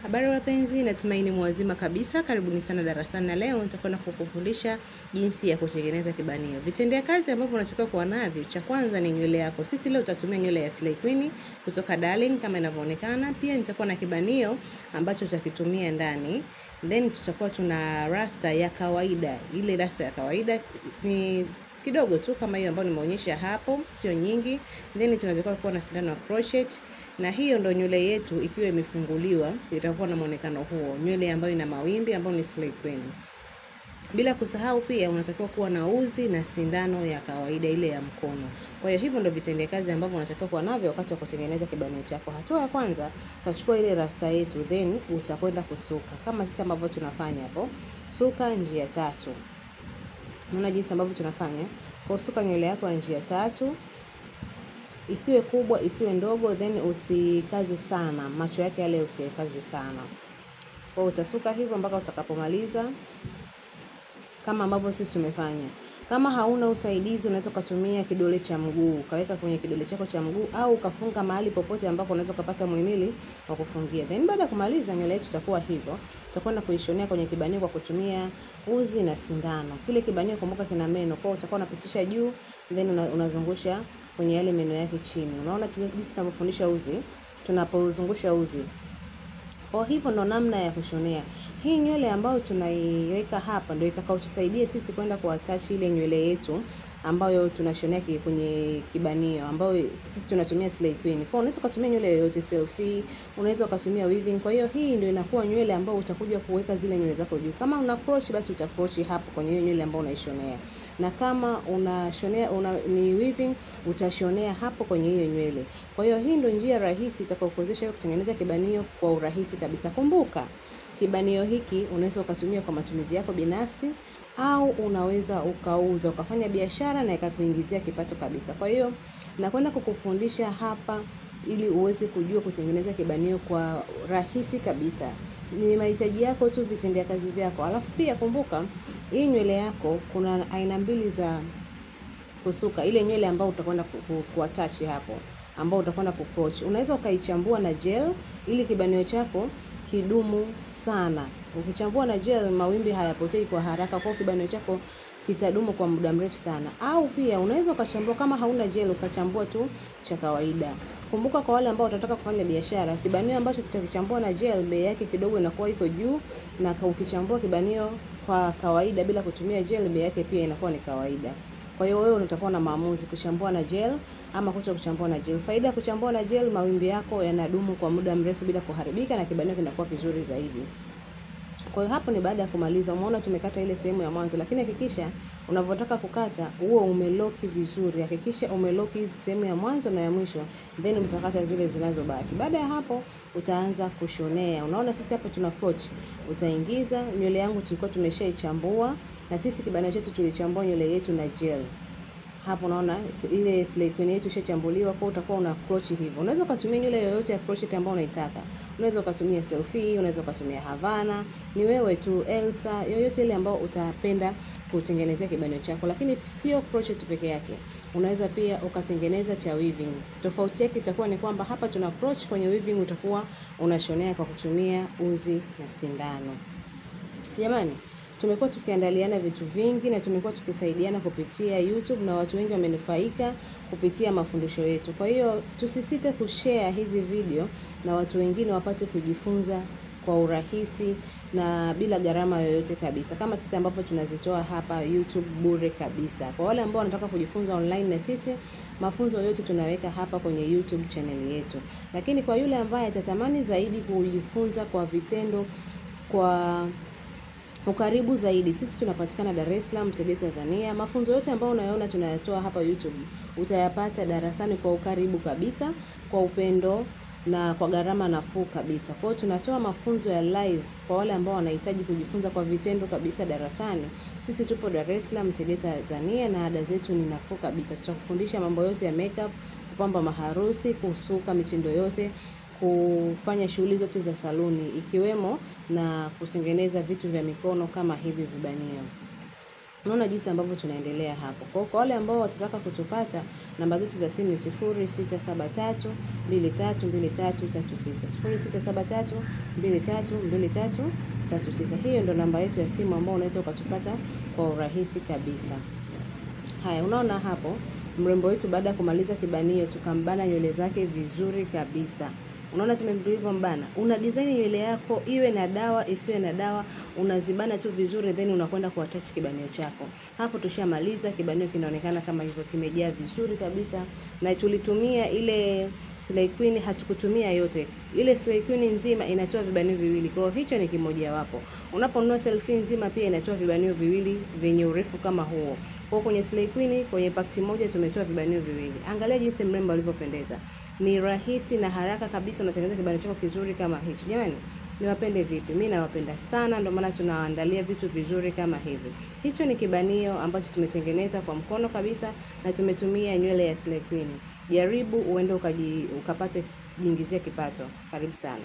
Habari wapenzi, natumaini mwazima kabisa. Karibuni sana darasani, na leo nitakwenda kukufundisha jinsi ya kutengeneza kibanio. Vitendea kazi ambavyo unatakiwa kuwa navyo, cha kwanza ni nywele yako. Sisi leo tutatumia nywele ya Slay Queen kutoka Darling kama inavyoonekana. Pia nitakuwa na kibanio ambacho tutakitumia ndani. Then tutakuwa tuna rasta ya kawaida. Ile rasta ya kawaida ni kidogo tu kama hiyo ambayo nimeonyesha hapo, sio nyingi. Then tunatakiwa kuwa na sindano ya crochet, na hiyo ndo nywele yetu ikiwa imefunguliwa itakuwa na muonekano huo, nywele ambayo ina mawimbi ambayo ni Slay Queen. Bila kusahau pia unatakiwa kuwa na uzi na sindano ya kawaida ile ya mkono. Kwa hiyo hivyo ndio vitendea kazi ambavyo unatakiwa kuwa navyo wakati wa kutengeneza kibanio chako. Hatua ya kwanza, utachukua ile rasta yetu, then utakwenda kusuka kama sisi ambavyo tunafanya hapo. Suka njia tatu. Unaona jinsi ambavyo tunafanya? Kwa suka nywele yako ya njia tatu. Isiwe kubwa, isiwe ndogo, then usikaze sana. Macho yake yale usikaze sana. Kwa utasuka hivyo mpaka utakapomaliza kama ambavyo sisi tumefanya. Kama hauna usaidizi, unaweza kutumia kidole cha mguu, kaweka kwenye kidole chako cha mguu, au kafunga mahali popote ambako unaweza kupata muhimili wa kufungia. Then baada ya kumaliza nywele yetu itakuwa hivyo. Tutakwenda kuishonea kwenye kibanio kwa kutumia uzi na sindano. Kile kibanio kumbuka kina meno, kwa utakuwa unapitisha juu, then unazungusha kwenye yale meno yake chini. Unaona jinsi tunavyofundisha uzi, tunapozungusha uzi. Kwa hivyo ndo namna ya kushonea. Hii nywele ambayo tunaiweka hapa ndio itakayotusaidia sisi kwenda kuattach ile nywele yetu ambayo tunashonea kwenye kibanio, ambayo sisi tunatumia Slay Queen. Kwa unaweza kutumia nywele yoyote, selfie, unaweza kutumia weaving. Kwa hiyo hii ndio inakuwa nywele ambayo utakuja kuweka zile nywele zako juu. Kama una crochet basi utacrochet hapo kwenye hiyo nywele ambayo unaishonea. Na kama unashonea ni weaving, utashonea hapo kwenye hiyo nywele. Kwa hiyo hii ndio njia rahisi itakayokuwezesha kutengeneza kibanio kwa urahisi kabisa. Kumbuka, kibanio hiki unaweza ukatumia kwa matumizi yako binafsi, au unaweza ukauza ukafanya biashara na ikakuingizia kipato kabisa. Kwa hiyo nakwenda kukufundisha hapa ili uweze kujua kutengeneza kibanio kwa rahisi kabisa. Ni mahitaji yako tu, vitendea kazi vyako. Alafu pia kumbuka, hii nywele yako kuna aina mbili za kusuka. Ile nywele ambayo utakwenda kuattach hapo, ambao utakwenda kucrochet, unaweza ukaichambua na gel ili kibanio chako kidumu sana. Ukichambua na gel mawimbi hayapotei kwa haraka, kwa kibanio chako kitadumu kwa muda mrefu sana. Au pia unaweza ukachambua kama hauna gel, ukachambua tu cha kawaida. Kumbuka kwa wale ambao watataka kufanya biashara, kibanio ambacho tutakichambua na gel bei yake kidogo inakuwa iko juu, na ukichambua kibanio kwa kawaida bila kutumia gel bei yake pia inakuwa ni kawaida. Kwa hiyo wewe utakuwa na maamuzi kuchambua na gel ama kuto kuchambua na gel. Faida ya kuchambua na gel, mawimbi yako yanadumu kwa muda mrefu bila kuharibika na kibanio kinakuwa kizuri zaidi. Kwa hiyo hapo ni baada ya kumaliza. Umeona tumekata ile sehemu ya mwanzo, lakini hakikisha unavyotaka kukata huo umeloki vizuri. Hakikisha umeloki sehemu ya mwanzo na ya mwisho, then utakata zile zinazobaki. Baada ya hapo utaanza kushonea. Unaona sisi hapo tuna crochet. Utaingiza nywele yangu tulikuwa tumeshaichambua, na sisi kibanio chetu tulichambua nywele yetu na gel. Hapo unaona ile Slay Queen yetu ishachambuliwa, kwa utakuwa una crochet hivyo. Unaweza kutumia nywele yoyote ya crochet ambayo unaitaka. Unaweza kutumia selfie, unaweza kutumia Havana, ni wewe tu, Elsa, yoyote ile ambayo utapenda kutengenezea kibanio chako. Lakini sio crochet peke yake. Unaweza pia ukatengeneza cha weaving. Tofauti yake itakuwa ni kwamba hapa tuna crochet, kwenye weaving utakuwa unashonea kwa kutumia uzi na sindano. Jamani, tumekuwa tukiandaliana vitu vingi na tumekuwa tukisaidiana kupitia YouTube, na watu wengi wamenufaika kupitia mafundisho yetu. Kwa hiyo tusisite kushare hizi video na watu wengine wapate kujifunza kwa urahisi na bila gharama yoyote kabisa, kama sisi ambapo tunazitoa hapa YouTube bure kabisa. Kwa wale ambao wanataka kujifunza online na sisi, mafunzo yote tunaweka hapa kwenye YouTube channel yetu. Lakini kwa yule ambaye atatamani zaidi kujifunza kwa vitendo, kwa ukaribu zaidi, sisi tunapatikana Dar es Salaam, Tegeta, Tanzania. Mafunzo yote ambayo unayoona tunayatoa hapa YouTube utayapata darasani kwa ukaribu kabisa, kwa upendo na kwa gharama nafuu kabisa. Kwa hiyo tunatoa mafunzo ya live kwa wale ambao wanahitaji kujifunza kwa vitendo kabisa darasani. Sisi tupo Dar es Salaam, Tegeta, Tanzania, na ada zetu ni nafuu kabisa. Tutakufundisha mambo yote ya makeup, kupamba maharusi, kusuka mitindo yote, kufanya shughuli zote za saluni, ikiwemo na kutengeneza vitu vya mikono kama hivi vibanio. Unaona jinsi ambavyo tunaendelea hapo. Kwa wale ambao watataka kutupata, namba zetu za simu ni 0673 232339. 0673 232339. Hiyo ndo namba yetu ya simu ambao unaweza ukatupata kwa urahisi kabisa. Haya, unaona hapo mrembo wetu baada ya kumaliza kibanio tukambana nywele zake vizuri kabisa. Unaona tumemdrive mbana. Una design nywele yako iwe na dawa isiwe na dawa, unazibana tu vizuri, then unakwenda kuattach kibanio chako. Hapo tushamaliza, kibanio kinaonekana kama hivyo, kimejaa vizuri kabisa. Na tulitumia ile Slay Queen, hatukutumia yote. Ile Slay Queen nzima inatoa vibanio viwili. Kwa hiyo hicho ni kimoja wapo. Unaponunua selfie nzima pia inatoa vibanio viwili vyenye urefu kama huo. Kwa kwenye Slay Queen kwenye pakti moja tumetoa vibanio viwili. Angalia jinsi mrembo alivyopendeza. Ni rahisi na haraka kabisa unatengeneza kibanio chako kizuri kama hicho. Jamani, niwapende vipi? Mimi nawapenda sana, ndio maana tunawaandalia vitu vizuri kama hivi. Hicho ni kibanio ambacho tumetengeneza kwa mkono kabisa na tumetumia nywele ya Slay Queen. Jaribu uende ukapate jiingizia kipato. Karibu sana.